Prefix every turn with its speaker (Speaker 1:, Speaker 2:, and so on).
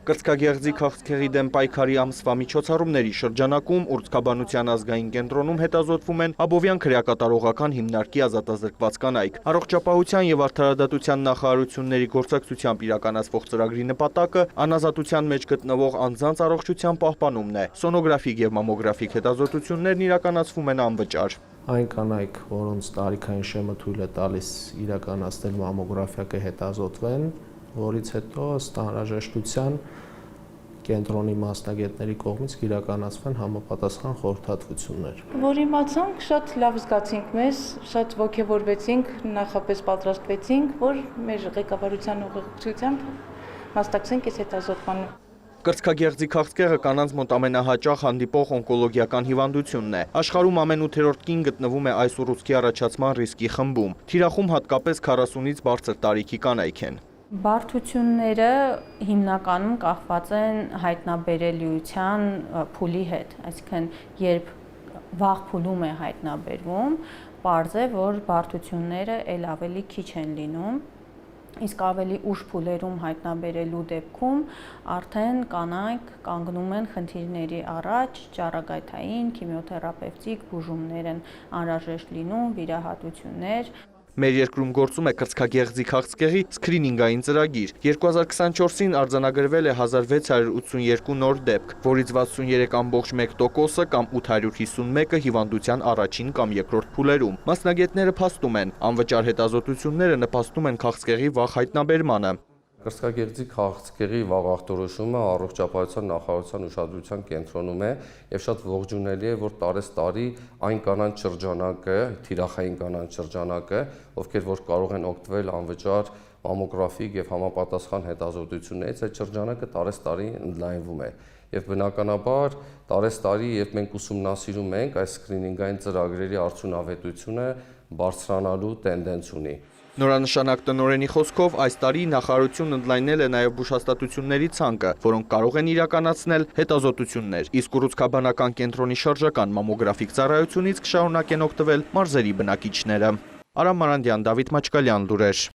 Speaker 1: Կրծքագեղձի քաղցկեղի դեմ պայքարի ամսվա միջոցառումների շրջանակում Ուրցքաբանության ազգային կենտրոնում հետազոտվում են Աբովյան քրեակատարողական հիմնարկի ազատազրկված կանայք։ Առողջապահության եւ արդարադատության նախարարությունների գործակցությամբ իրականացվող ծրագրի նպատակը անազատության մեջ գտնվող անձանց առողջության պահպանումն է։ Սոնոգրաֆիկ եւ մամոգրաֆիկ հետազոտություններն իրականացվում են անվճար։
Speaker 2: Այն կանայք, որոնց տարիքային շեմը թույլ է տալիս իրականացնել մամոգրաֆիա հետազոտվեն, որից հետո ըստ անհրաժեշտության կենտրոնի մասնագետների կողմից իրականացվեն համապատասխան խորհրդատվություններ։
Speaker 3: Որ իմացանք, շատ լավ զգացինք մեզ, շատ ոգևորվեցինք, նախապես պատրաստվեցինք, որ մեր ղեկավարության ուղղությամբ մասնակցենք այս հետազոտմանը։
Speaker 1: Կրծքագեղձի քաղցկեղը կանանց մոտ ամենահաճախ հանդիպող օնկոլոգիական հիվանդությունն է։ Աշխարհում ամեն 8-րդ կին գտնվում է այս ուռուցքի առաջացման ռիսկի խմբում։ Թիրախում հատկապես 40-ից բարձր տարիքի կանայք են։
Speaker 4: Բարդությունները հիմնականում կախված են հայտնաբերելիության փուլի հետ, այսինքն երբ վաղ փուլում է հայտնաբերվում, պարզ է, որ բարդությունները ել ավելի քիչ են լինում, իսկ ավելի ուշ փուլերում հայտնաբերելու դեպքում արդեն կանայք կանգնում են խնդիրների առաջ, ճառագայթային, քիմիոթերապևտիկ բուժումներ են անհրաժեշտ լինում, վիրահատություններ։
Speaker 1: Մեր երկրում գործում է կրծքագեղձի քաղցկեղի սկրինինգային ծրագիր։ 2024-ին արձանագրվել է 1682 նոր դեպք, որից 63.1%-ը կամ 851-ը հիվանդության առաջին կամ երկրորդ փուլերում։ Մասնագետները փաստում են, անվճար հետազոտությունները նպաստում են քաղցկեղի վաղ հայտնաբերմանը։
Speaker 5: Կրծքագեղձի քաղցկեղի վաղ ախտորոշումը առողջապահության նախարարության ուշադրության կենտրոնում է եւ շատ ողջունելի է, որ տարեստարի այն կանանց շրջանակը, թիրախային կանանց շրջանակը, ովքեր որ կարող են օգտվել անվճար մամոգրաֆիկ եւ համապատասխան հետազոտություններից, այդ շրջանակը տարեստարի ընդլայնվում է։ Եվ բնականաբար տարեստարի երբ մենք ուսումնասիրում ենք այս սկրինինգային ծրագրերի արդյունավետությունը բարձրանալու տենդենց ունի։
Speaker 1: Նորանշանակ տնօրենի խոսքով այս տարի նախարարությունն ընդլայնել է նաև բուժհաստատությունների ցանկը, որոնք կարող են իրականացնել հետազոտություններ, իսկ ուռուցքաբանական կենտրոնի շարժական մամոգրաֆիկ ծառայությունից կշարունակեն օգտվել մարզերի բնակիչները։ Արամ Մարանդյան, Դավիթ Մաչկալյան, լուրեր։